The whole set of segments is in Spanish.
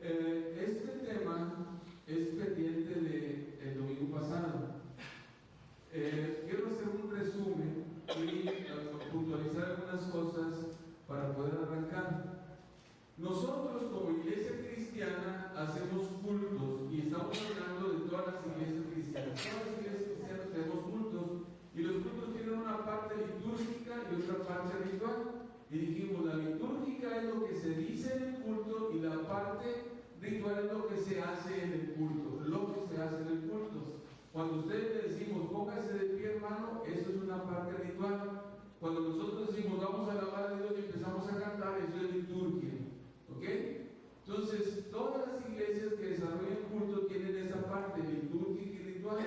Este tema es pendiente del domingo pasado. Quiero hacer un resumen y puntualizar algunas cosas para poder arrancar. Nosotros como iglesia cristiana hacemos cultos, y estamos hablando de todas las iglesias cristianas. Todas las iglesias cristianas tenemos cultos, y los cultos tienen una parte litúrgica y otra parte ritual. Y dijimos, la litúrgica es lo que se dice en el culto y la parte ritual es lo que se hace en el culto, Cuando ustedes le decimos, póngase de pie, hermano, eso es una parte ritual. Cuando nosotros decimos, vamos a alabar a Dios y empezamos a cantar, eso es liturgia. ¿Ok? Entonces, todas las iglesias que desarrollan culto tienen esa parte litúrgica y ritual.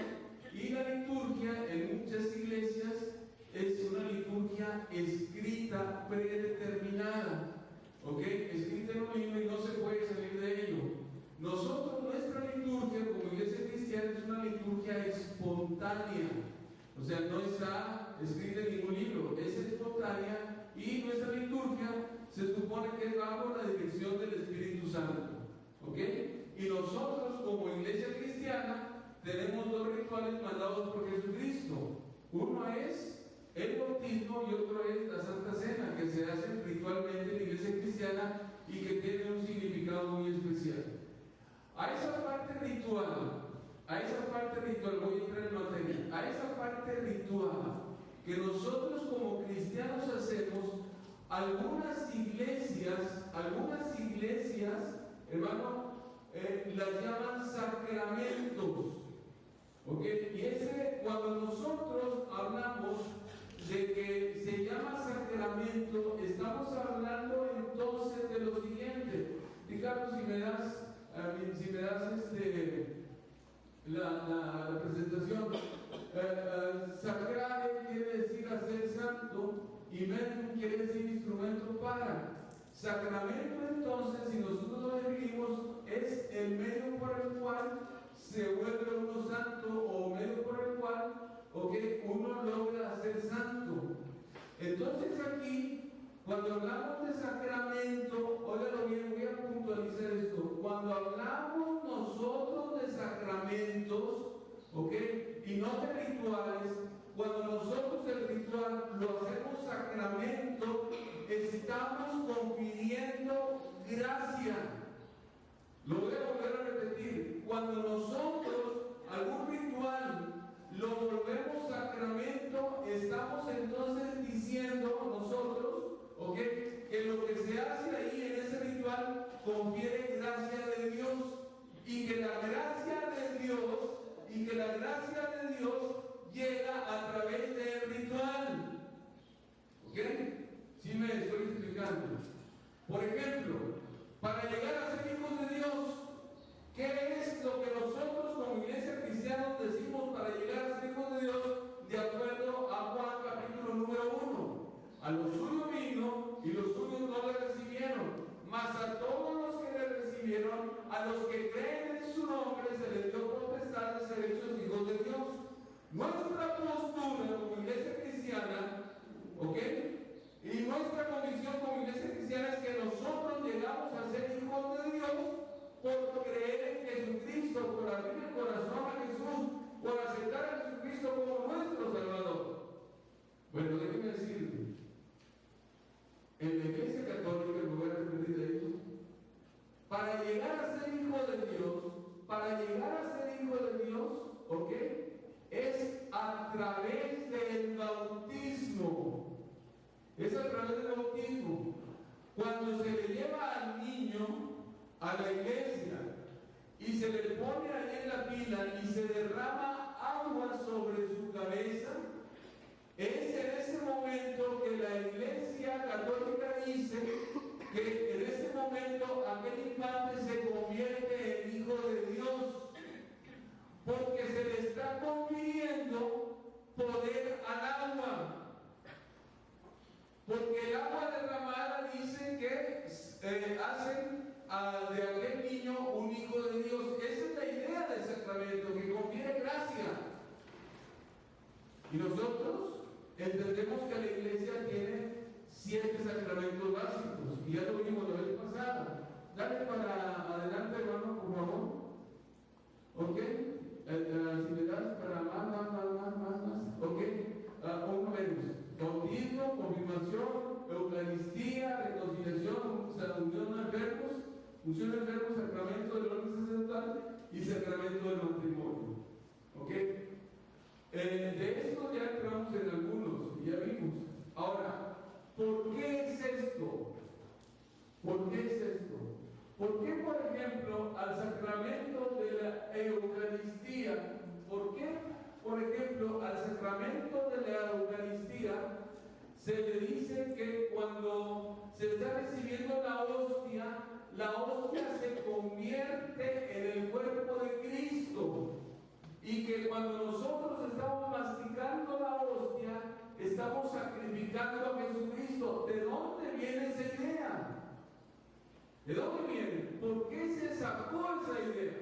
Y la liturgia en muchas iglesias es una liturgia escrita, predeterminada. ¿Ok? Escrita en un libro y no se puede salir de ello. Nosotros, nuestra liturgia como iglesia cristiana es una liturgia espontánea. O sea, no está escrita en ningún libro, es espontánea, y nuestra liturgia se supone que es bajo la dirección del Espíritu Santo. ¿Ok? Y nosotros como iglesia cristiana tenemos dos rituales mandados por Jesucristo. Uno es el bautismo y otro es la Santa Cena, que se hace ritualmente en la iglesia cristiana y que tiene un significado muy especial. A esa parte ritual, voy a entrar en materia, a esa parte ritual que nosotros como cristianos hacemos, algunas iglesias, hermano, las llaman sacramentos. ¿Ok? Y cuando nosotros hablamos de que se llama sacramento, estamos hablando entonces de lo siguiente. Ricardo, si me das la presentación. Sacrare quiere decir hacer santo, y mentum quiere decir instrumento para. Sacramento, entonces, si nosotros lo definimos, es el medio por el cual se vuelve uno santo, o medio por el cual uno logra ser santo. Entonces aquí, cuando hablamos de sacramento, óigalo bien, voy a puntualizar esto. Cuando hablamos nosotros de sacramentos, y no de rituales, cuando nosotros el ritual lo hacemos sacramento, estamos confiriendo gracia. Lo voy a volver a repetir. Cuando nosotros algún ritual lo volvemos sacramento, estamos entonces diciendo nosotros, que lo que se hace ahí en ese ritual confiere gracia de Dios, y que la gracia de Dios llega a través del ritual. ¿Ok? ¿Sí me estoy explicando? Por ejemplo, para llegar a ser hijos de Dios, ¿qué es lo que nosotros como iglesia cristiana decimos para llegar a ser hijos de Dios? De acuerdo a Juan capítulo número 1. A los suyos vino y los suyos no le recibieron, mas a todos los que le recibieron, a los que creen en su nombre, se les dio potestad de ser hechos hijos de Dios. Nuestra postura como iglesia cristiana, y nuestra convicción como iglesia cristiana es que nosotros llegamos a ser hijos de Dios por creer en Jesucristo, por abrir el corazón a Jesús, por aceptar a Jesucristo como nuestro Salvador. Bueno, déjenme decirle, en la iglesia católica, en lugar de repetir de esto, para llegar a ser hijo de Dios, es a través del bautismo. Es a través del bautismo. Cuando se le lleva al niño a la iglesia y se le pone ahí en la pila y se derrama agua sobre su cabeza, es en ese momento que la iglesia católica dice que en ese momento aquel infante se convierte en hijo de Dios, porque se le está confiriendo poder al agua. Porque el agua derramada dice que hacen de aquel niño un hijo de Dios. Esa es la idea del sacramento, que confiere gracia. Y nosotros entendemos que la iglesia tiene 7 sacramentos básicos, y ya lo vimos la vez pasada. Dale para adelante Funciona el verbo sacramento del orden sacerdotal y sacramento del matrimonio. ¿Ok? De esto ya entramos en algunos, ya vimos. Ahora, ¿por qué es esto? ¿Por qué es esto? ¿Por qué, por ejemplo, al sacramento de la Eucaristía, por qué, por ejemplo, al sacramento de la Eucaristía se le dice que cuando se está recibiendo la hostia se convierte en el cuerpo de Cristo? Y que cuando nosotros estamos masticando la hostia, estamos sacrificando a Jesucristo. ¿De dónde viene esa idea? ¿De dónde viene? ¿Por qué se sacó esa idea?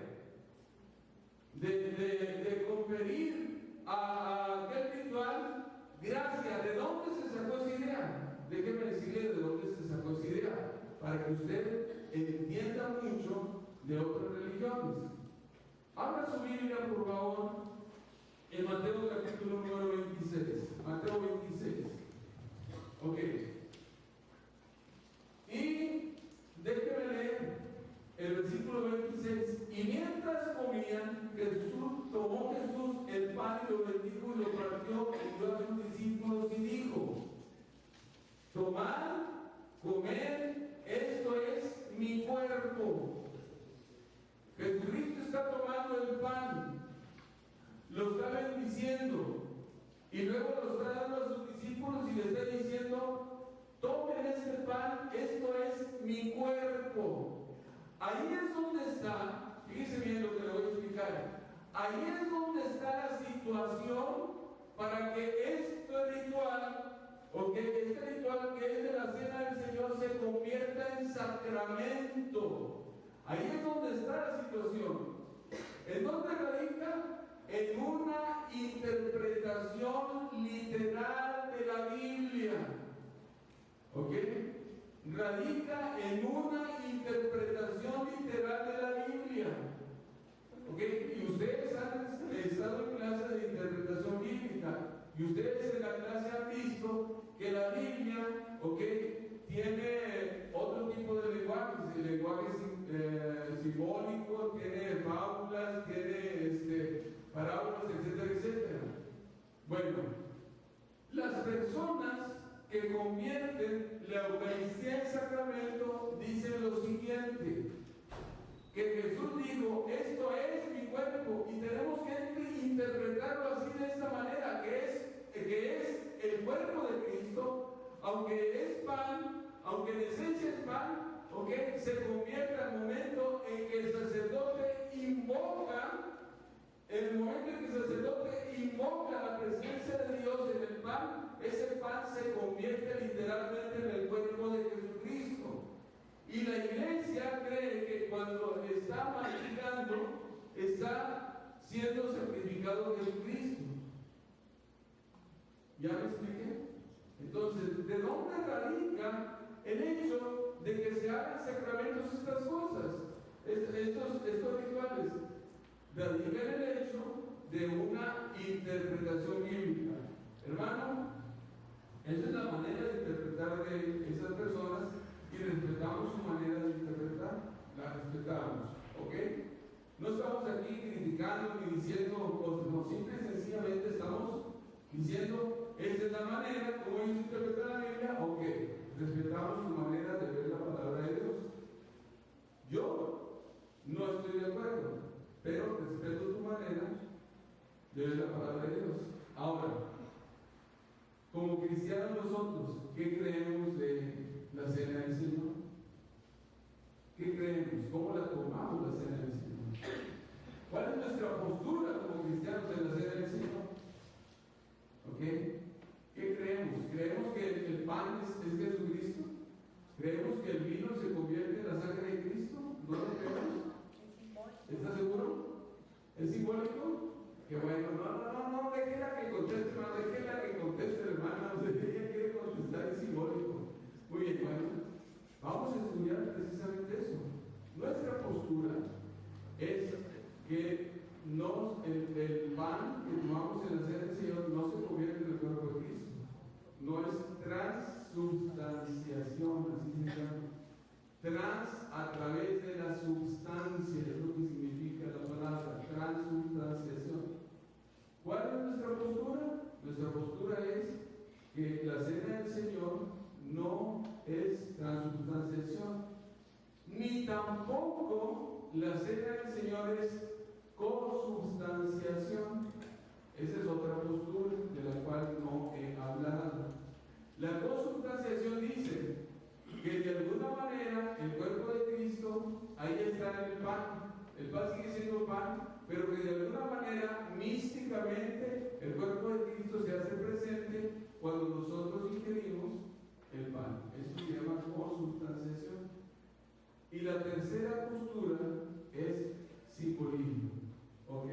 De conferir a aquel ritual gracia. ¿De dónde se sacó esa idea? Déjeme decirle de dónde se sacó esa idea, para que usted entienda mucho de otras religiones. Abra su Biblia, por favor, en Mateo capítulo número 26. Mateo 26. Ok. Y déjeme leer el versículo 26. Y mientras comían, tomó Jesús el pan y lo bendijo y lo partió y dio a sus discípulos y dijo: tomad, comed, esto es mi cuerpo. Jesucristo está tomando el pan, lo está bendiciendo y luego lo está dando a sus discípulos y le está diciendo: tomen este pan, esto es mi cuerpo. Ahí es donde está, fíjense bien lo que le voy a explicar, ahí es donde está la situación para que este ritual, este ritual que es de la cena del Señor, se convierta en sacramento. Ahí es donde está la situación. ¿En dónde radica? En una interpretación literal de la Biblia. ¿Ok? Radica en una interpretación literal de la Biblia. ¿Ok? Y ustedes han estado en clase de interpretación bíblica. Y ustedes en la clase han visto que la Biblia, ¿ok?, tiene otro tipo de lenguajes, el lenguaje simbólico, tiene fábulas, tiene parábolas, etcétera, etcétera. Bueno, las personas que convierten la Eucaristía en sacramento dicen lo siguiente: que Jesús dijo, esto es mi cuerpo, y tenemos que interpretarlo así, de esta manera, que es el cuerpo de Cristo. Aunque es pan, aunque en esencia es pan, ¿okay?, se convierte al momento en que el sacerdote invoca, la presencia de Dios en el pan. Ese pan se convierte literalmente en el cuerpo de Jesucristo. Y la iglesia cree que cuando está masticando, está siendo sacrificado Jesucristo. ¿Ya me expliqué? Entonces, ¿de dónde radica el hecho de que se hagan sacramentos estas cosas, estos rituales? Radica en el hecho de una interpretación bíblica. Hermano, esa es la manera de interpretar de esas personas y respetamos su manera de interpretar, la respetamos, ¿ok? No estamos aquí criticando ni diciendo cosas, no, simple y sencillamente estamos diciendo, esta es la manera como ellos interpretan la Biblia, ok, respetamos su manera de ver la palabra de Dios. Yo no estoy de acuerdo, pero respeto tu manera de ver la palabra de Dios. Ahora, como cristianos nosotros, ¿qué creemos de la cena del Señor? ¿Qué creemos? ¿Cómo la tomamos la cena del Señor? ¿Cuál es nuestra postura como cristianos en la cena del Señor? ¿Ok? ¿Qué creemos? ¿Creemos que el pan es Jesucristo? ¿Creemos que el vino se convierte en la sangre de Cristo? ¿No lo creemos? ¿Estás seguro? ¿Es simbólico? Que bueno, no, déjela que conteste, hermano, déjela que conteste, hermana, o sea, ella quiere contestar, es simbólico. Muy bien, bueno, vamos a estudiar precisamente eso. Nuestra postura es que el pan que tomamos en la cena del Señor no se convierte en el cuerpo de Cristo. No es transubstanciación, así se llama. A través de la Tampoco la cena del Señor es consubstanciación. Esa es otra postura de la cual no he hablado. La consubstanciación dice que de alguna manera el cuerpo de Cristo, ahí está el pan sigue siendo pan, pero que de alguna manera místicamente el cuerpo de Cristo se hace presente cuando nosotros ingerimos el pan. Eso se llama consubstanciación. Y la tercera postura es simbolismo. Ok,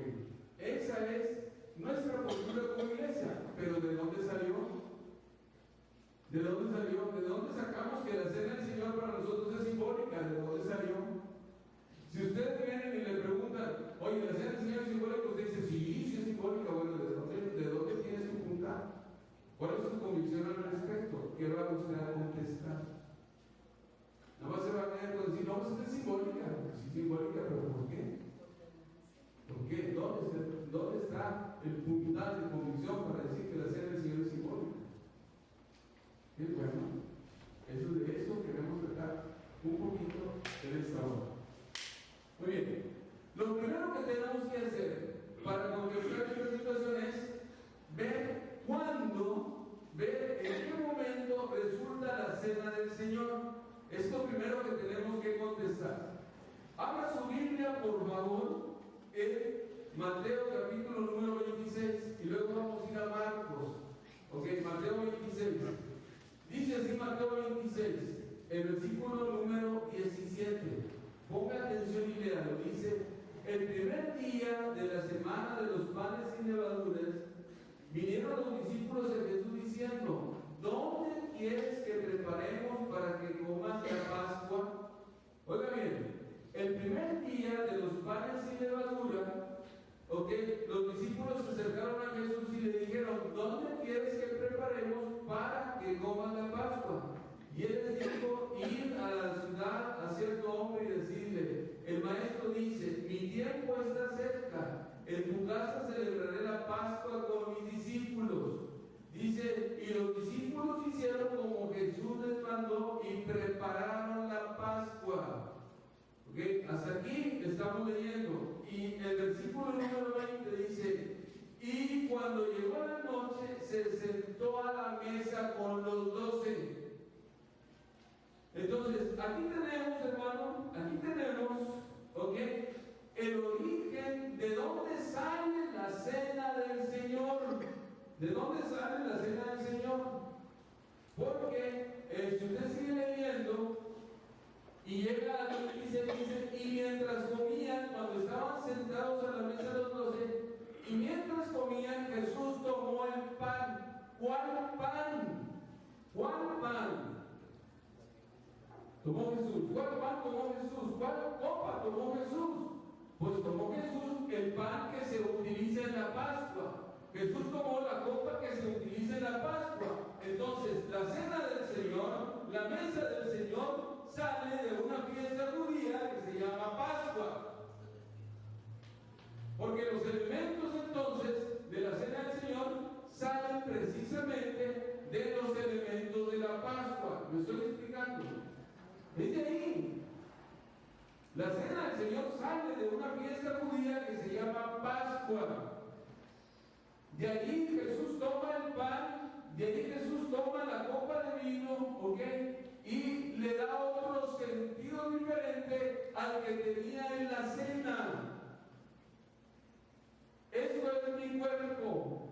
esa es nuestra postura como iglesia, pero ¿de dónde salió? ¿De dónde salió? ¿De dónde sacamos que la cena del Señor para nosotros es simbólica? ¿De dónde salió? Si ustedes vienen y le preguntan, oye, ¿la cena del Señor es simbólica? Usted dice, sí es simbólica. Bueno, ¿de dónde tiene su punta? ¿Cuál es su convicción al respecto? ¿Qué va usted a contestar? Nada más se va a quedar con decir, no, pues es simbólica. Sí, simbólica, pero ¿por qué? ¿Por qué? ¿Dónde está el puntal de convicción para decir que la cena del Señor es simbólica? Qué bueno. De eso queremos tratar un poquito en esta hora. Muy bien. Lo primero que tenemos que hacer para contestar esta situación es ver cuándo, ver en qué momento resulta la cena del Señor. Es lo primero que tenemos que contestar. Abra su Biblia, por favor, en Mateo capítulo número 26 y luego vamos a ir a Marcos. Ok, Mateo 26. Dice así Mateo 26, el versículo número 17. Ponga atención y léalo. Dice: el primer día de la semana de los panes sin levaduras, vinieron los discípulos de Jesús diciendo: ¿dónde quieres que preparemos para que comas la Pascua? Oiga bien, el primer día de los panes sin levadura, los discípulos se acercaron a Jesús y le dijeron: ¿dónde quieres que preparemos para que comas la Pascua? Y él les dijo: ir a la ciudad a cierto hombre y decirle: el maestro dice, mi tiempo está cerca, en tu casa celebraré la Pascua con mis discípulos. Dice: y los discípulos hicieron como Jesús les mandó y prepararon la Pascua. Hasta aquí estamos leyendo. Y el versículo número 20 dice: y cuando llegó la noche se sentó a la mesa con los 12. Entonces, aquí tenemos, hermano, el origen de dónde sale la cena del Señor. ¿De dónde sale la cena del Señor? Porque si usted sigue leyendo y llega a la noticia, dice: y mientras comían, cuando estaban sentados a la mesa de los 12, y mientras comían, Jesús tomó el pan. ¿Cuál pan? ¿Cuál pan? Tomó Jesús. ¿Cuál pan tomó Jesús? ¿Cuál copa tomó Jesús? Pues tomó Jesús el pan que se utiliza en la Pascua. Jesús tomó la copa que se utiliza en la Pascua. Entonces, la cena del Señor, la mesa del Señor, sale de una fiesta judía que se llama Pascua. Porque los elementos entonces de la cena del Señor salen precisamente de los elementos de la Pascua. ¿Me estoy explicando? Es de ahí. La cena del Señor sale de una fiesta judía que se llama Pascua. De allí Jesús toma el pan, de allí Jesús toma la copa de vino, y le da otro sentido diferente al que tenía en la cena. Esto es mi cuerpo,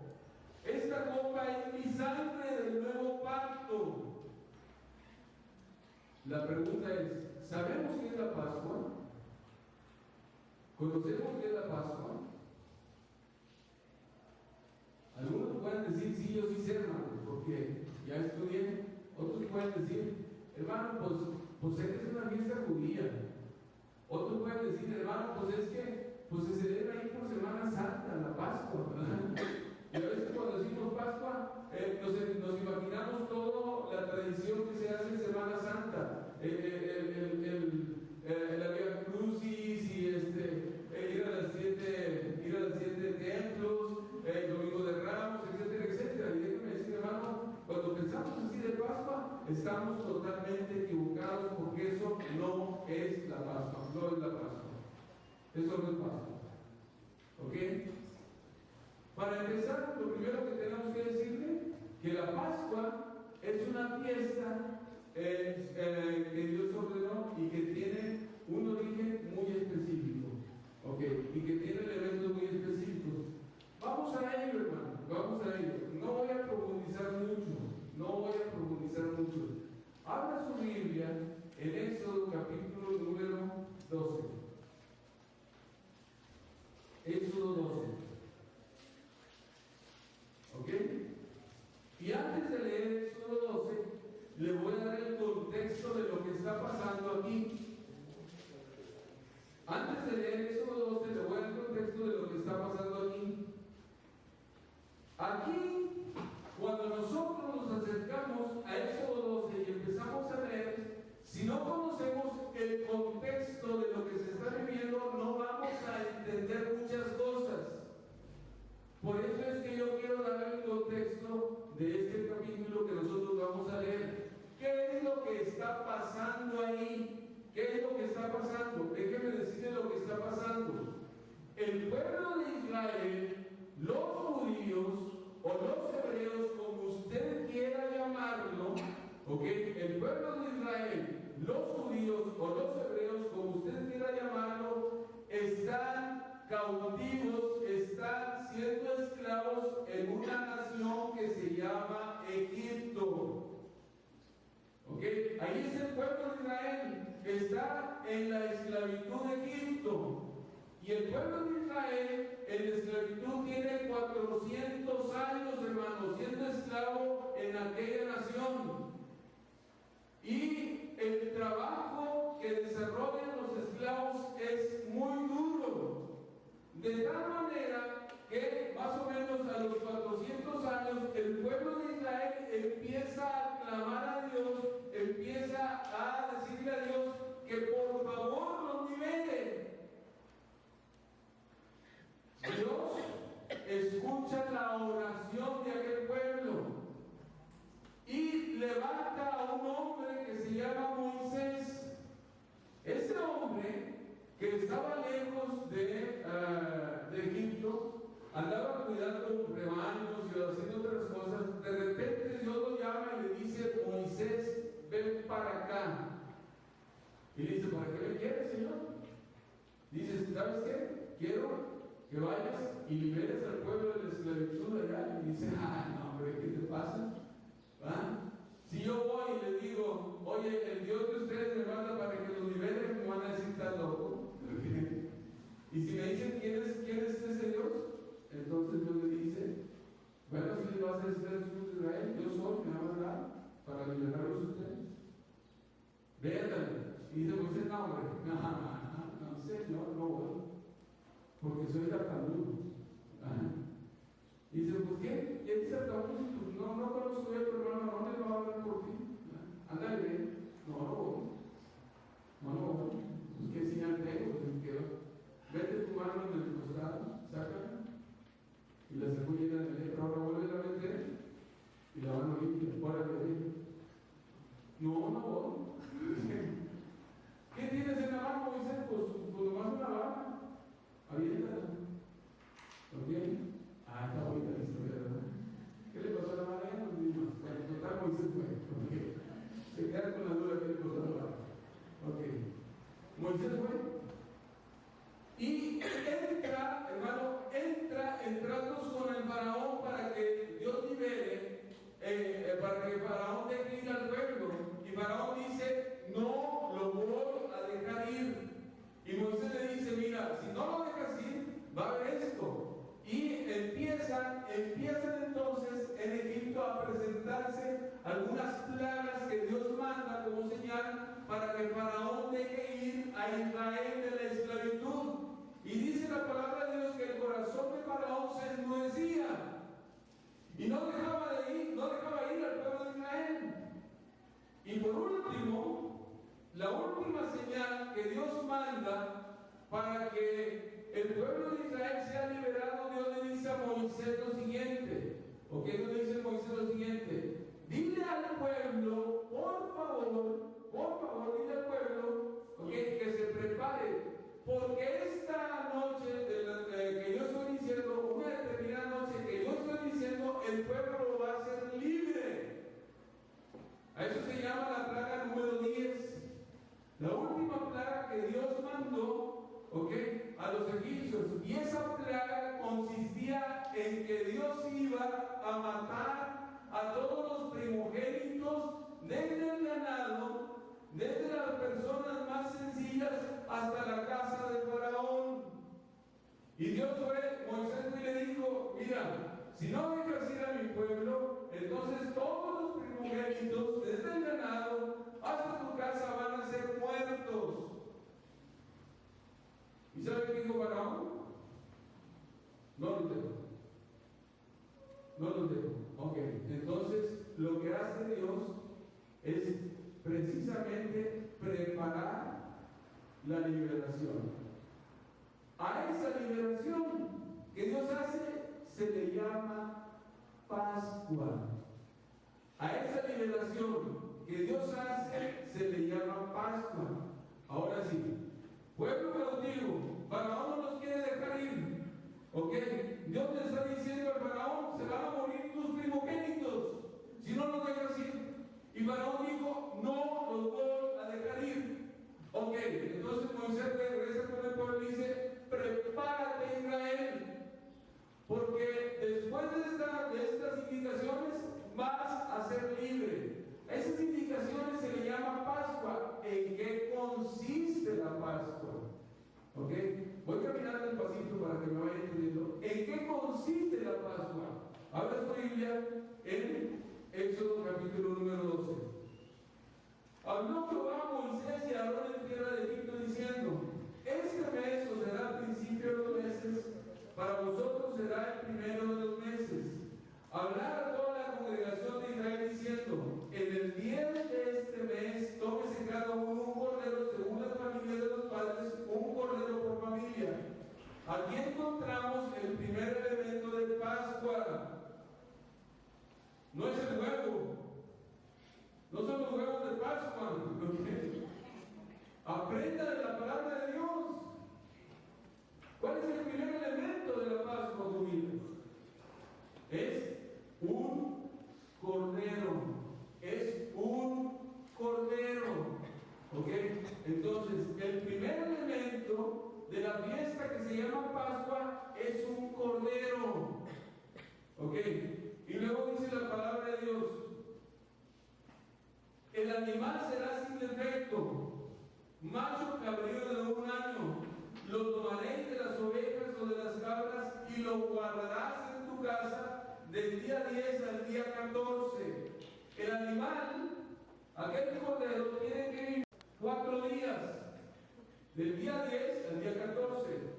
esta copa es mi sangre del nuevo pacto. La pregunta es: ¿sabemos qué es la Pascua? ¿Conocemos qué es la Pascua? Algunos pueden decir: sí, yo sí sé, hermano, porque ya estudié. Otros pueden decir: hermano, pues es una fiesta judía. Otros pueden decir: hermano, pues es que se celebra ahí por Semana Santa, la Pascua, ¿verdad? Y a veces cuando decimos Pascua, nos imaginamos toda la tradición que se hace en Semana Santa, la Via Crucis y ir a las siete templos, el Domingo de Ramos, etcétera, etcétera. Y déjenme decir, hermano, cuando pensamos así de Pascua, estamos totalmente equivocados, porque eso no es la Pascua. No Eso no es Pascua. ¿Ok? Para empezar, lo primero que tenemos que decirle, que la Pascua es una fiesta que Dios ordenó y que tiene un origen muy específico. ¿Ok? Y que tiene elementos muy específicos. Vamos a ello, hermano, vamos a ello. No voy a profundizar mucho. Abra su Biblia en Éxodo capítulo número 12. Éxodo 12. ¿Ok? Y antes de leer Éxodo 12, le voy a dar el contexto de lo que está pasando aquí. Antes de leer Éxodo 12, le voy a dar el contexto de lo que está pasando aquí. Aquí, cuando nosotros nos acercamos a Éxodo 12 y empezamos a leer, si no conocemos el contexto de lo que se está viviendo, no vamos a entender muchas cosas. Por eso es que yo quiero dar el contexto de este capítulo que nosotros vamos a leer. ¿Qué es lo que está pasando ahí? ¿Qué es lo que está pasando? Déjeme decirle lo que está pasando. El pueblo de Israel, los judíos o los hebreos, como usted quiera llamarlo, ¿ok? El pueblo de Israel, los judíos o los hebreos, como usted quiera llamarlo, están cautivos, están siendo esclavos en una nación que se llama Egipto. ¿Ok? Ahí es el pueblo de Israel, está en la esclavitud de Egipto. Y el pueblo de Israel en la esclavitud tiene 400 años, hermanos, siendo esclavo en aquella nación. Y el trabajo que desarrollan los esclavos es muy duro. De tal manera que más o menos a los 400 años el pueblo de Israel empieza a clamar a Dios, empieza a decirle a Dios que por favor los libere. Dios escucha la oración de aquel pueblo y levanta a un hombre que se llama Moisés. Ese hombre que estaba lejos de Egipto, andaba cuidando rebaños y haciendo otras cosas. De repente Dios lo llama y le dice: Moisés, ven para acá. Y le dice: ¿para qué me quieres, Señor? Dice: ¿sabes qué? Quiero que vayas y liberes al pueblo de la esclavitud allá. Y dice: no, hombre, ¿qué te pasa? ¿Ah? Si yo voy y le digo: oye, el Dios de ustedes me manda para que los liberen, me van a decir: ¿estás loco? Y si me dicen: ¿quién es ese Dios? Entonces Dios le dice: bueno, si le vas a decir al Dios de Israel, yo soy, me va a mandar para liberarlos a ustedes. Véanle. Y dice Moisés: no, hombre, no, Señor, no voy, porque soy tartamudo. Y dice: pues qué, y dice tartamudo, pues no conozco yo a tu hermano, no me va a hablar por ti. Ándale, ven. No voy. Pues qué señal tengo, pues quedó. Vete tu mano en el costado, sácala. Y la sacó llena de letra, ahora vuelve a meter y la mano limpia, órale. No voy. ¿Qué tienes en la mano, Moisés? Pues nomás una vara. Aviéntala. ¿Ok? Está bonita la historia, ¿verdad? ¿Qué le pasó a la vara? Ya nos dimos. Bueno, total, Moisés fue. ¿Ok? Se queda con la duda que le pasó a la vara. ¿Ok? Moisés fue. Y entra, hermano, en tratos con el faraón para que Dios libere, para que el faraón deje ir al pueblo. Y faraón dice: no lo voy a dejar ir. Y Moisés le dice: mira, si no lo dejas ir, va a haber esto. Y empiezan entonces en Egipto a presentarse algunas plagas que Dios manda como señal para que el faraón deje ir a Israel de la esclavitud. Y dice la palabra de Dios que el corazón de faraón se endurecía y no dejaba ir al pueblo de Israel. Y por último, la última señal que Dios manda para que el pueblo de Israel sea liberado, Dios le dice a Moisés lo siguiente. ¿Ok? Dios le dice a Moisés lo siguiente: dile al pueblo, por favor, dile al pueblo, ¿ok?, que se prepare, porque esta los egipcios. Y esa plaga consistía en que Dios iba a matar a todos los primogénitos, desde el ganado, desde las personas más sencillas hasta la casa de Faraón. Y Dios fue, Moisés y le dijo: mira, si no dejas ir a mi pueblo, entonces todos los primogénitos, desde el ganado hasta tu casa, van a ser muertos. ¿Y sabe qué dijo Faraón? No los dejo. No los dejo. Ok, entonces lo que hace Dios es precisamente preparar la liberación. A esa liberación que Dios hace se le llama Pascua. A esa liberación que Dios hace se le llama Pascua. Ahora sí, pueblo cautivo, Faraón no nos quiere dejar ir. ¿Ok? Dios le está diciendo al Faraón: se van a morir tus primogénitos si no los dejas ir. Y Faraón dijo: no los voy a dejar ir. Ok, entonces Moisés regresa con el pueblo y dice: prepárate, Israel, porque después de estas indicaciones vas a ser libre. A esas indicaciones se le llama Pascua. ¿En qué consiste la Pascua? ¿Ok? Voy caminando despacito para que me vaya entendiendo. ¿En qué consiste la Pascua? Abra su Biblia en Éxodo capítulo número 12. Habló Jehová a Moisés y a Aarón en tierra de Egipto diciendo: este mes os será el principio de los meses, para vosotros será el primero de los meses. Hablar a toda la congregación de Israel diciendo: en el 10 de este mes tómese cada uno un cordero según las familias de los padres, un cordero por familia. Aquí encontramos el primer elemento de Pascua. No es el huevo, no son los huevos de Pascua. Aprenda de la palabra de Dios. ¿Cuál es el primer elemento de la Pascua, tu vida? Es un cordero. Es un cordero. ¿Ok? Entonces, el primer elemento de la fiesta que se llama Pascua es un cordero. ¿Ok? Y luego dice la palabra de Dios: el animal será sin defecto, macho cabrío de 1 año. Lo tomaréis de las ovejas o de las cabras y lo guardarás en tu casa del día 10 al día 14. El animal, aquel cordero, tiene que vivir 4 días, del día 10 al día 14.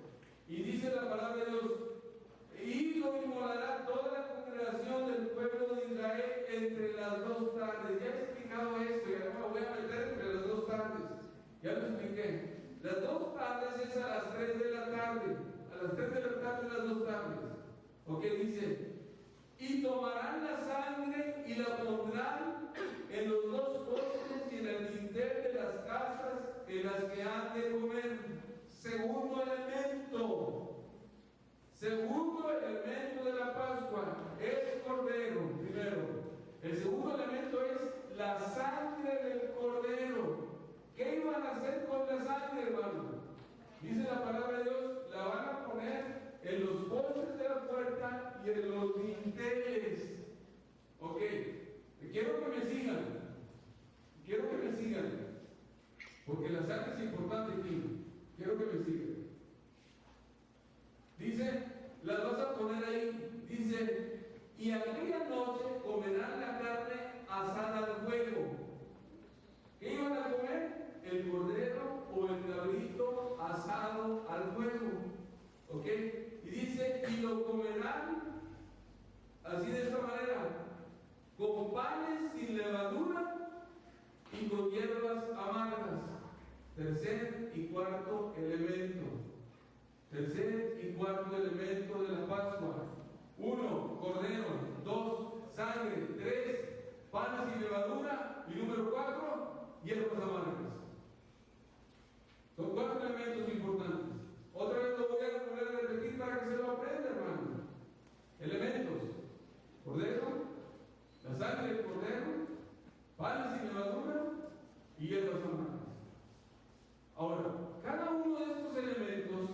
Y dice la palabra de Dios: y lo inmolará toda la congregación del pueblo de Israel entre las 2 tardes. Ya he explicado esto, ya no me voy a meter entre las 2 tardes. Ya lo expliqué. Las 2 tardes es a las 3 de la tarde. A las 3 de la tarde, las 2 tardes. ¿Ok? Dice: y tomarán la sangre y la pondrán en los 2 postes y en el dintel de las casas en las que han de comer. Segundo elemento. Segundo elemento de la Pascua es cordero, primero. El segundo elemento es la sangre del cordero. ¿Qué iban a hacer con la sangre, hermano? Dice la palabra de Dios: la van a poner en los postes de la puerta y en los dinteles. Ok, quiero que me sigan. Quiero que me sigan. Porque la sangre es importante aquí. Quiero que me sigan. Dice, las vas a poner ahí. Dice: y aquella noche comerán la carne asada al fuego. ¿Qué iban a comer? El cordero o el cabrito asado al fuego. ¿Ok? Y dice: y lo comerán así, de esta manera, con panes sin levadura y con hierbas amargas. Tercer y cuarto elemento. Tercer y cuarto elemento de la Pascua: 1, cordero; 2, sangre; 3, panes sin levadura; y número 4, hierbas amargas. Son 4 elementos importantes. Otra vez lo voy a volver a repetir para que se lo aprenda, hermano. Elementos: cordero, la sangre del cordero, panes sin levadura y hierbas amargas. Ahora, cada uno de estos elementos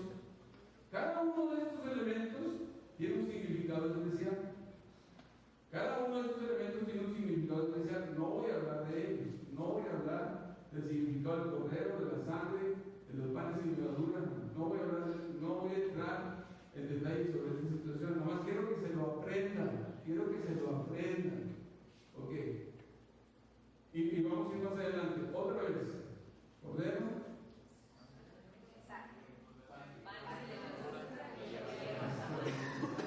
sin levadura. No voy a entrar en detalle sobre esta situación, nomás quiero que se lo aprendan. Ok. Y vamos a ir más adelante. Otra vez. Cordero.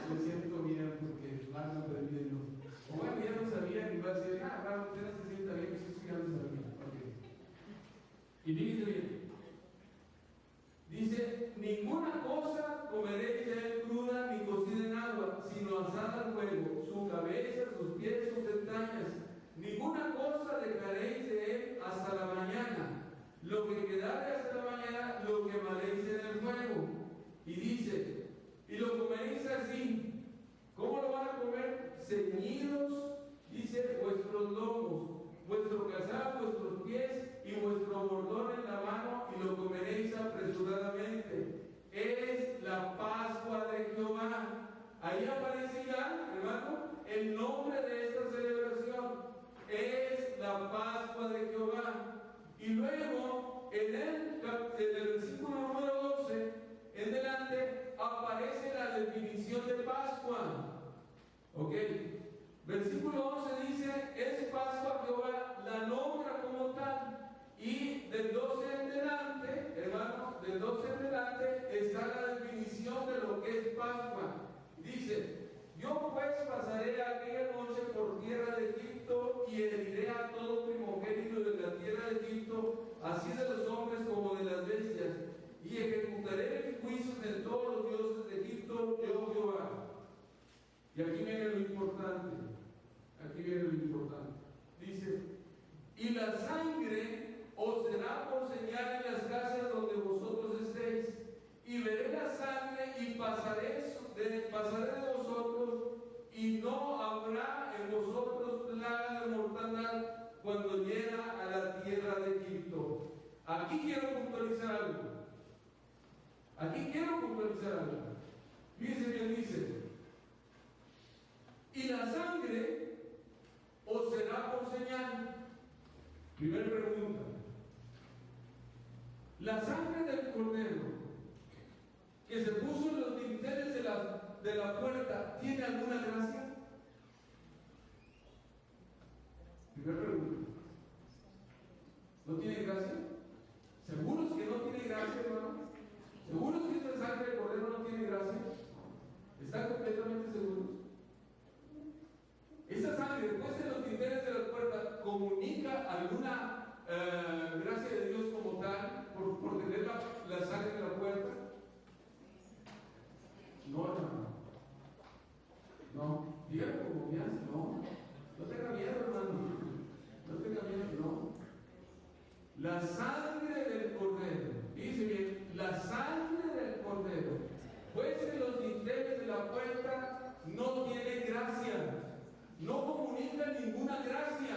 Me siento bien porque más no aprendí yo. O bueno, ya no sabía que iba a decir, claro, usted no se sienta bien, pues eso ya lo sabía. Okay. Y fíjense bien. Dice, ninguna cosa comeréis ya en cruda ni cocida en agua, sino asada al fuego, su cabeza, sus pies, sus entrañas. Ninguna cosa dejaréis de él hasta la mañana. Lo que quedare hasta la mañana, lo quemaréis en el fuego. Y dice, y lo comeréis así. ¿Cómo lo van a comer? Ceñidos, dice, vuestros lomos, vuestro calzado, vuestros pies y vuestro bordón en la mano, y lo comeréis apresuradamente. Es la Pascua de Jehová. Ahí aparece ya, hermano, el nombre de esta celebración. Es la Pascua de Jehová. Y luego, en el versículo número 12, en delante, aparece la definición de Pascua. ¿Ok? Versículo 11 dice, es Pascua Jehová, la nombra como tal. Y del 12 en delante, hermano, del 12 en delante está la definición de lo que es Pascua. Dice, yo pues pasaré aquella noche por tierra de Egipto y heriré a todo primogénito de la tierra de Egipto, así de los hombres como de las bestias, y ejecutaré mis juicios en todos los dioses de Egipto, yo Jehová. Y aquí viene lo importante. Dice, y la sangre os será por señal en las casas donde vosotros estéis, y veré la sangre y pasaré de vosotros, y no habrá en vosotros plaga de mortandad cuando llega a la tierra de Egipto. Aquí quiero puntualizar algo. Fíjense bien, dice, y la sangre os será por señal. Primera pregunta. La sangre del cordero que se puso en los dinteles de la puerta, ¿tiene alguna gracia? Primera pregunta. ¿No tiene gracia? ¿Seguros que no tiene gracia, hermano? ¿Seguros que esta sangre del cordero no tiene gracia? ¿Están completamente seguros? Esa sangre puesta en los dinteles de la puerta comunica alguna gracia de Dios como tal por tener la sangre en la puerta. No, hermano. No, dígalo con confianza, no. No tenga miedo, hermano. No tenga miedo, no. La sangre del cordero, dice bien, la sangre del cordero, puesta en los dinteles de la puerta, no tiene gracia. No comunica ninguna gracia.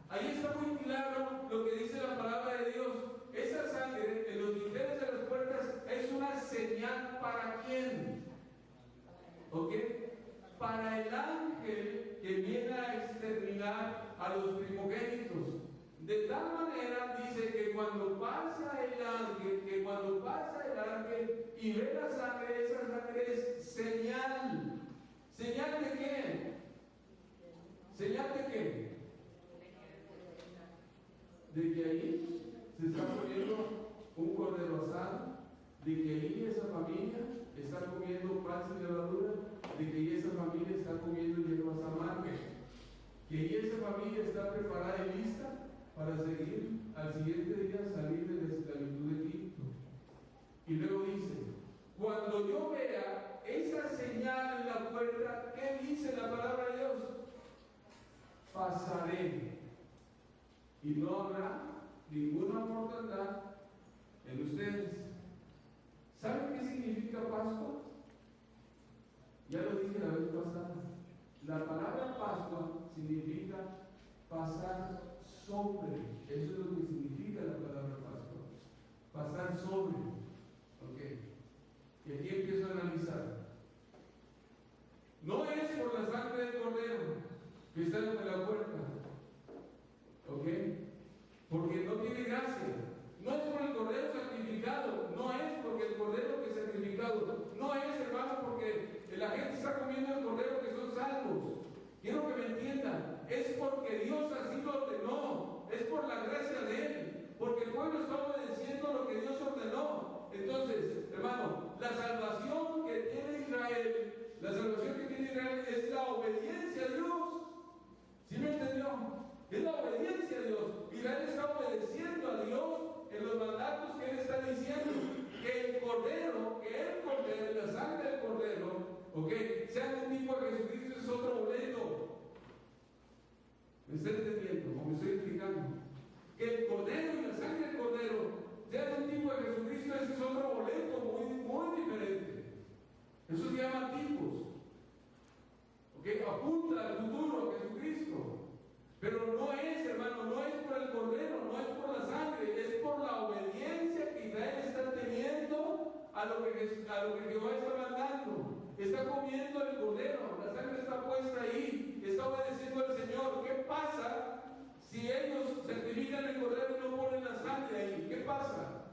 Ahí está muy claro lo que dice la palabra de Dios. Esa sangre en los dinteles de las puertas es una señal ¿para quién? ¿Ok? Para el ángel que viene a exterminar a los primogénitos. De tal manera dice que cuando pasa el ángel y ve la sangre, esa sangre es señal. ¿Señal de qué? ¿Señal de qué? De que ahí se está poniendo un cordero asado, de que ahí esa familia está comiendo pan sin levadura, de que ahí esa familia está comiendo hierbas amargas, que ahí esa familia está preparada y lista para seguir al siguiente día salir de la esclavitud de Egipto. Y luego dice, cuando yo vea esa señal en la puerta, ¿qué dice la palabra de Dios? Pasaré y no habrá ninguna mortandad en ustedes. ¿Saben qué significa Pascua? Ya lo dije la vez pasada. La palabra Pascua significa pasar sobre. Eso es lo que significa la palabra Pascua. Pasar sobre. Ok. Y aquí empiezo a analizar. No es por la sangre del cordero que está en la puerta. ¿Ok? Porque no tiene gracia. No es por el cordero sacrificado. No está comiendo el cordero que son salvos. Quiero que me entiendan, es porque Dios así lo ordenó, es por la gracia de Él, porque el pueblo está obedeciendo lo que Dios ordenó. Entonces, hermano, la salvación que tiene Israel, es la obediencia a Dios. ¿Sí me entendió? Es la obediencia a Dios. Israel está obedeciendo a Dios en los mandatos que Él está diciendo. Que el cordero, la sangre del cordero, sea de un tipo de Jesucristo, es otro boleto. ¿Me está entendiendo? ¿O me estoy explicando? Que el cordero y la sangre del cordero sea de un tipo de Jesucristo, ese es otro boleto muy diferente. Eso se llama tipos. Apunta al futuro, a Jesucristo. Pero no es, hermano, no es por el cordero, no es por la sangre, es por la obediencia que Israel está teniendo a lo que Jehová está mandando. Está comiendo el cordero, la sangre está puesta ahí, está obedeciendo al Señor. ¿Qué pasa si ellos sacrifican el cordero y no ponen la sangre ahí? ¿Qué pasa?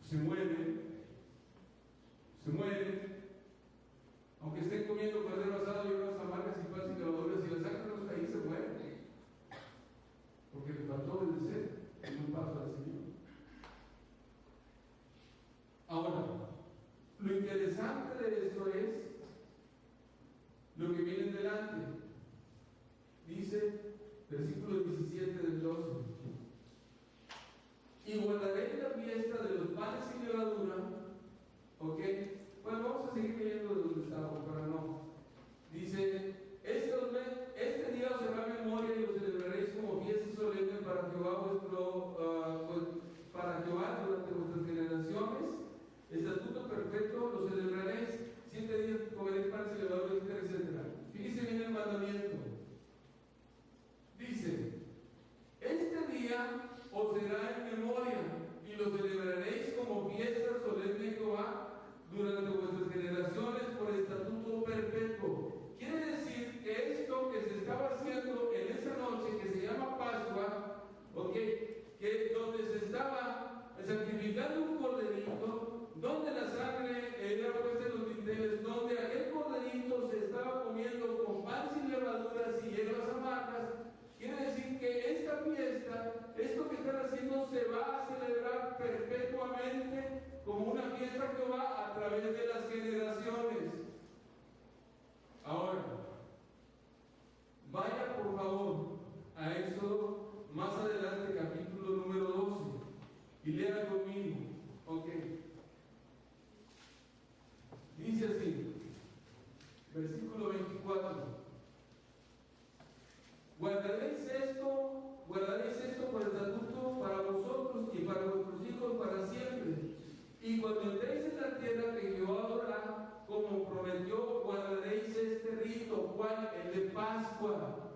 Se mueren. Aunque estén comiendo cordero asado y unas amargas y panes y levaduras, y la sangre no está ahí, se mueren. Porque le faltó obedecer en un paso al Señor. Ahora, lo interesante de esto es lo que viene delante. Dice, versículo 17 del 12: y guardaré la fiesta de los panes sin levadura. Bueno, vamos a seguir leyendo de donde estamos para no. Dice, este día os será memoria y lo celebraréis como fiesta solemne para Jehová durante vuestras generaciones. Estatuto perfecto lo celebraréis. 7 días comeréis panes sin levadura, etc. Fíjense bien el mandamiento. Dice, este día os será en memoria y lo celebraréis como fiesta solemne de Jehová durante vuestras generaciones por estatuto perpetuo. Quiere decir que esto que se estaba haciendo en esa noche, que se llama Pascua, que donde se estaba sacrificando un corderito, donde la sangre era puesta en los dinteles, donde aquel corderito se estaba comiendo con pan sin levaduras y hierbas amargas. Quiere decir que esta fiesta, esto que están haciendo, se va a celebrar perpetuamente como una fiesta que va a través de las generaciones. Ahora, vaya por favor a Éxodo, más adelante, capítulo número 12, y lea conmigo. Dice así, versículo 24: guardaréis esto por estatuto para vosotros y para vuestros hijos para siempre. Y cuando entréis en la tierra que Jehová os dará, como prometió, guardaréis este rito. ¿Cuál? El de Pascua.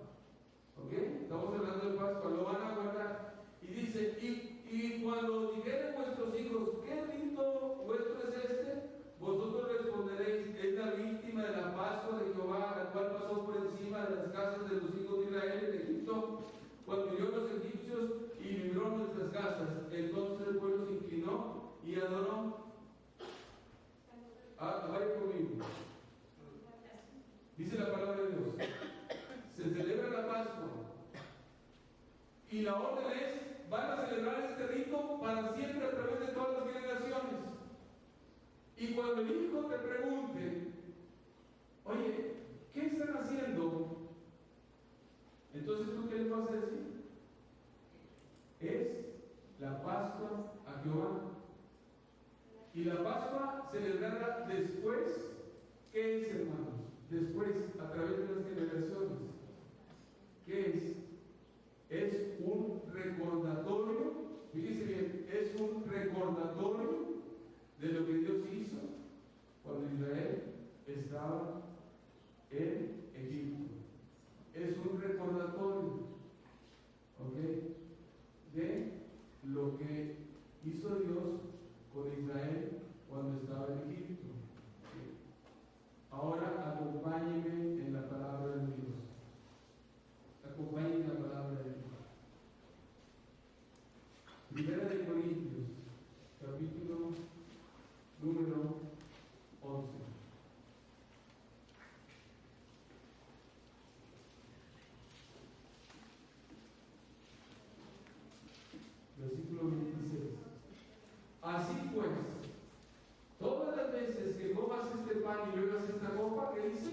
Estamos hablando de Pascua, lo van a guardar. Y dice, y cuando dijeren vuestros hijos, ¿qué rito vuestro es este? Vosotros responderéis, es la víctima de la Pascua de Jehová, la cual pasó por encima de las casas de los hijos de Israel en Egipto, cuando hirió a los egipcios y libró nuestras casas. Entonces el pueblo se inclinó y adoró. Vaya conmigo. Dice la palabra de Dios. Se celebra la Pascua. Y la orden es, van a celebrar este rito para siempre a través de todas las generaciones. Y cuando el hijo te pregunte, oye, ¿qué están haciendo? Entonces, ¿tú qué les vas a decir? Es la Pascua a Jehová. Y la Pascua celebrada después, ¿qué es, hermanos? Después, a través de las generaciones. ¿Qué es? Es un recordatorio, fíjense bien, es un recordatorio de lo que Dios hizo cuando Israel estaba en Egipto. Es un recordatorio, de lo que hizo Dios con Israel cuando estaba en Egipto. Ahora acompáñenme en la palabra de Dios. Acompáñenme en la palabra de Dios. que comas este pan y bebas esta copa, ¿qué dice?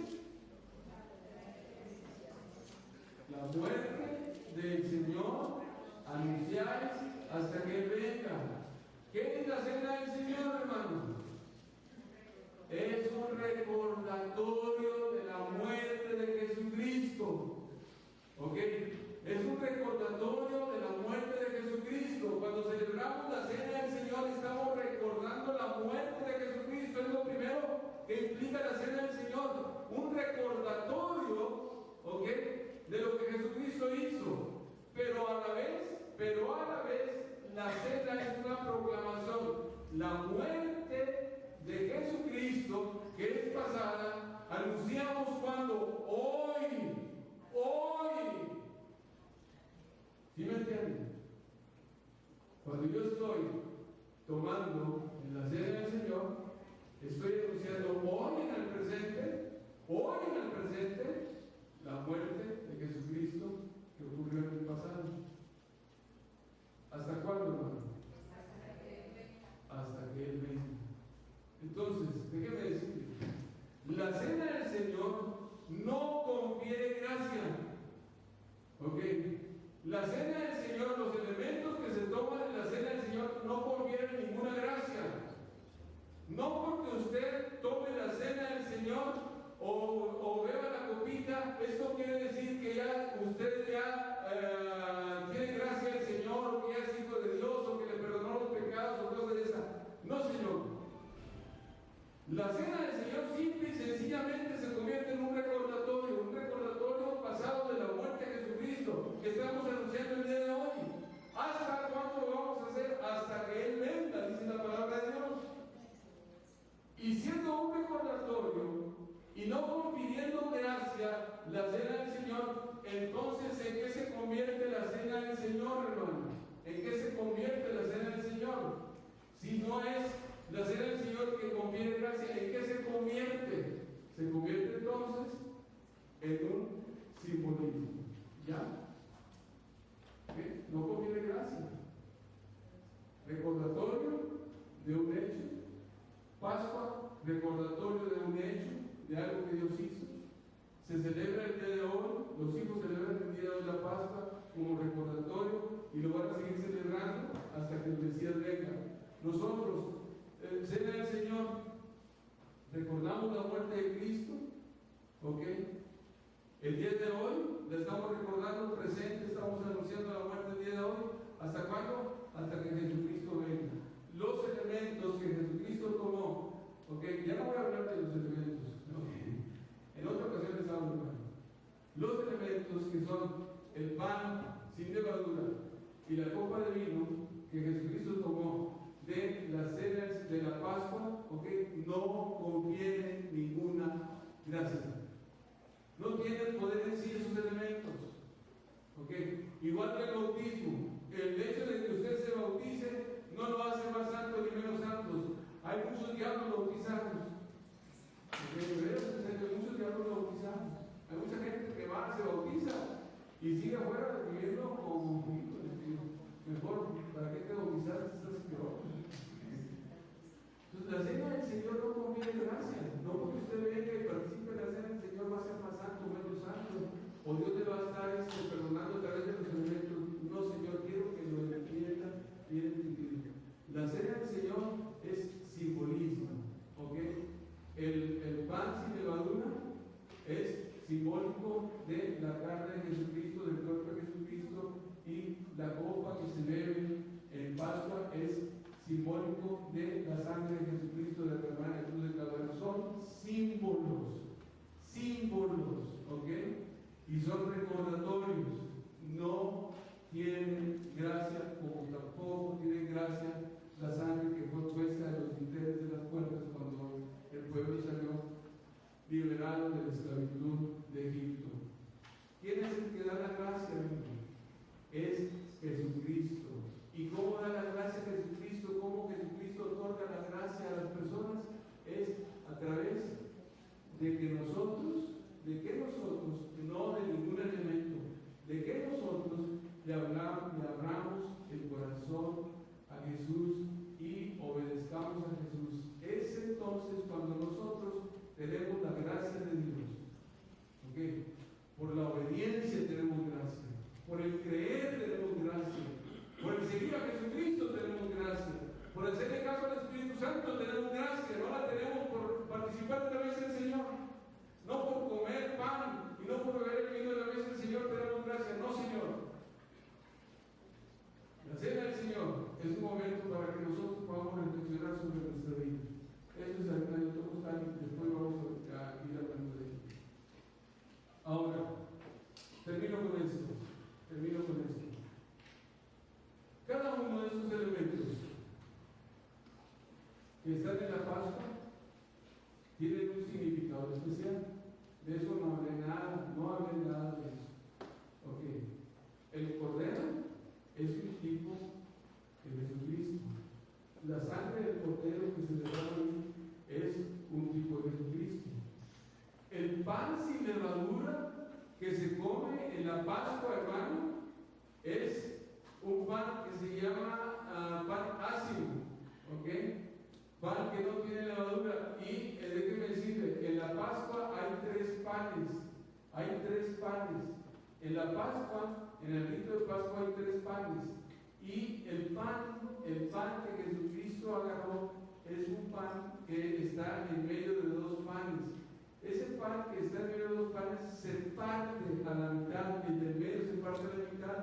La muerte del Señor anunciáis hasta que Él venga. ¿Qué es la cena del Señor, hermano? Es un recordatorio de la muerte de Jesucristo. ¿Ok? Es un recordatorio de la muerte de Jesucristo. Cuando celebramos la cena del Señor, estamos recordando la muerte de Jesucristo. Es lo primero que implica la cena del Señor. Un recordatorio, ¿ok?, de lo que Jesucristo hizo. Pero a la vez, la cena es una proclamación. La muerte de Jesucristo, que es pasada, anunciamos cuando hoy. ¿Sí me entienden? Cuando yo estoy tomando en la cena del Señor, estoy anunciando hoy en el presente, la muerte de Jesucristo que ocurrió en el pasado. ¿Hasta cuándo, hermano? Hasta que Él venga. Entonces, déjeme decirle, la cena del Señor no confiere gracia. ¿Ok? La cena del Señor, los elementos que se toman en la cena del Señor no confieren ninguna gracia. No porque usted tome la cena del Señor o beba la copita, esto quiere decir que ya usted tiene gracia del Señor, o que ya es hijo de Dios, o que le perdonó los pecados, o cosas de esa. No, Señor. La cena del Señor simple y sencillamente se convierte en un recordatorio pasado de la muerte de Jesucristo que estamos anunciando el día de hoy. ¿Hasta cuándo lo vamos a hacer? Hasta que Él venga, dice la palabra de Dios. Y siendo un recordatorio y no confiriendo gracia la cena del Señor, entonces ¿en qué se convierte la cena del Señor, hermano? ¿En qué se convierte la cena del Señor? Si no es la cena del Señor que confiere gracia, ¿en qué se convierte? Se convierte entonces en un simbolismo. ¿Ya? ¿Qué? No confiere gracia. Recordatorio de un hecho. Pascua, recordatorio de un hecho, de algo que Dios hizo. Se celebra el día de hoy, los hijos celebran el día de hoy la Pascua como recordatorio y lo van a seguir celebrando hasta que el Mesías venga. Nosotros, cena del Señor, recordamos la muerte de Cristo, ¿ok? El día de hoy la estamos recordando presente, estamos anunciando la muerte el día de hoy. ¿Hasta cuándo? Hasta que Jesucristo venga. Los elementos que Jesucristo tomó, ¿ok? Ya no voy a hablar de los elementos, ¿no? En otra ocasión les hablo, hermano. Los elementos que son el pan sin levadura y la copa de vino que Jesucristo tomó de la cena de la Pascua, ¿ok?, no confieren ninguna gracia. No tienen poder en sí esos elementos. ¿Ok? Igual que el bautismo. El hecho de que usted se bautice no lo hace más santo ni menos santos. Hay muchos diablos bautizados. Muchos diablos bautizados. Hay mucha gente que va, se bautiza y sigue afuera viviendo como mejor, ¿para qué te bautizas? Estás peor. Entonces, la cena del Señor no conviene gracia. No porque usted venga y participe en la cena del Señor va a ser más santo, menos santo, o Dios le va a estar perdonando a través de los elementos. No, Señor, quiero que lo entienda bien. La cena del Señor es simbolismo, ¿ok? El pan sin levadura es simbólico de la carne de Jesucristo, del cuerpo de Jesucristo, y la copa que se bebe en Pascua es simbólico de la sangre de Jesucristo de derramar en la cruz del Calvario. Son símbolos, ¿ok? Y son recordatorios. No tienen gracia, como tampoco tiene gracia la sangre que fue puesta de los gracia de Dios. ¿Ok? Por la obediencia tenemos gracia. Por el creer tenemos gracia. Por el seguir a Jesucristo tenemos gracia. Por hacerle caso al Espíritu Santo tenemos gracia. No la tenemos por participar de la mesa del Señor. No por comer pan y no por haber venido de la mesa del Señor tenemos gracia. No, Señor. La cena del Señor es un momento para que nosotros podamos reflexionar sobre nuestra vida. Eso es el medio y después vamos a ir hablando de ello. Ahora, termino con esto. Cada uno de estos elementos que están en la Pascua tienen un significado especial. De eso no hablé nada de eso. Ok. El Cordero es un tipo de Jesucristo. La sangre del Cordero que se derrama ahí es un tipo de Jesucristo. El pan sin levadura que se come en la Pascua, hermano, es un pan que se llama pan ácido, ¿ok? Pan que no tiene levadura. Y déjeme decirle, en la Pascua hay tres panes. En la Pascua, en el rito de Pascua hay tres panes. Y el pan que Jesucristo agarró es un pan que está en medio de dos panes. Ese pan que está en medio de dos panes se parte a la mitad, el del medio se parte a la mitad.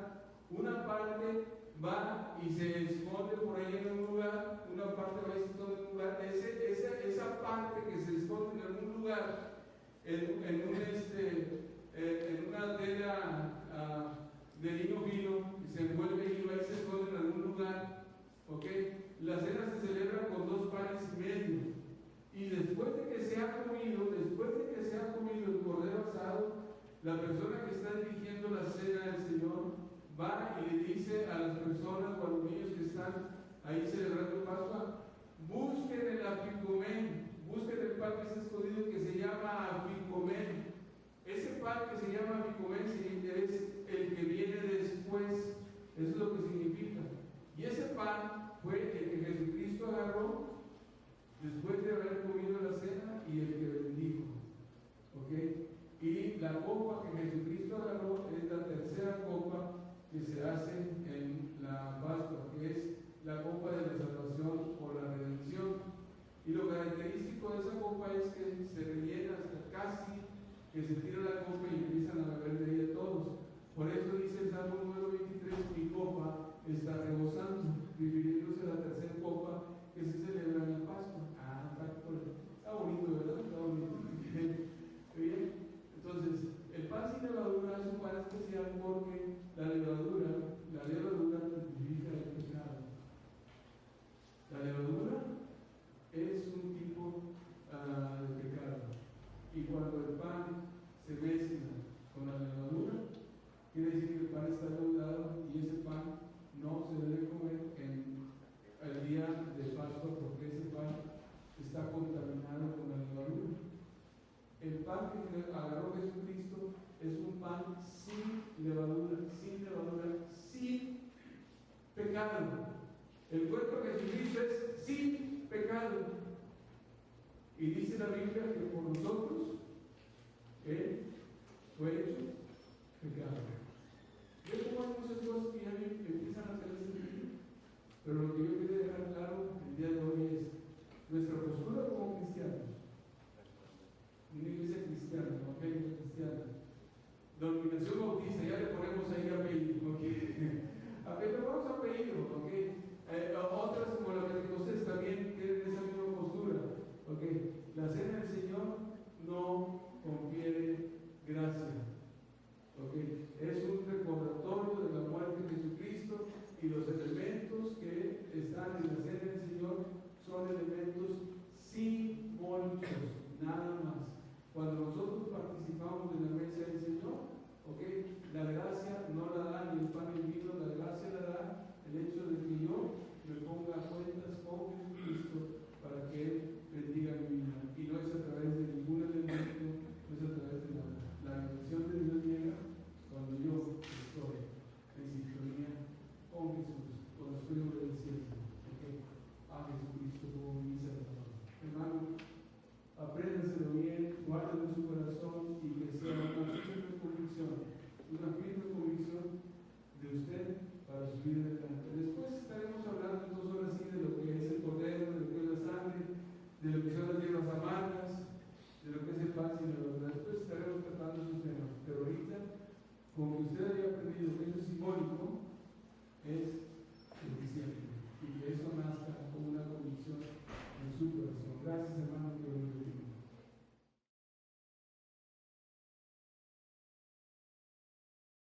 Una parte va y se esconde por ahí en un lugar, una parte va y se esconde en un lugar. Esa parte que se esconde en algún lugar, en una tela de lino fino, se envuelve y va y se esconde en algún lugar. ¿Ok? La cena se celebra con 2 panes y medio. Y después de que se ha comido el cordero asado, la persona que está dirigiendo la cena del Señor va y le dice a las personas o a los niños que están ahí celebrando Pascua: busquen el afikomen, busquen el pan que está escondido que se llama afikomen. Ese pan que se llama afikomen es el que viene después. Eso es lo que significa. Y ese pan fue el que Jesucristo agarró después de haber comido la cena y el que bendijo. ¿Ok? Y la copa que Jesucristo agarró es la tercera copa que se hace en la Pascua, que es la copa de la salvación o la redención. Y lo característico de esa copa es que se rellena hasta casi que se tira la copa y empiezan a beber de ella todos. Por eso dice el Salmo número 23: mi copa está rebosando, refiriéndose a la tercera copa que se celebra en la Pascua. Está bonito, ¿verdad? Está bonito. Bien. Entonces, el pan sin levadura es un pan especial porque la levadura tipifica el pecado. La levadura es un tipo de pecado. Y cuando el pan se mezcla con la levadura, quiere decir que el pan está leudado y ese pan no se debe comer en el día de Pascua porque ese pan está contaminado con la levadura. El pan que agarró Jesucristo es un pan sin levadura, sin pecado. El cuerpo de Jesucristo es sin pecado. Y dice la Biblia que por nosotros Él fue hecho pecado. Yo como hay muchas cosas que ya me empiezan a hacer sentido, pero lo que yo quería dejar claro el día de hoy es nuestra postura como cristianos. Una iglesia cristiana, evangelio cristiana, denominación bautista, ya le ponemos ahí apellido, ¿ok? Pero vamos a apellido, ¿ok? Otras como la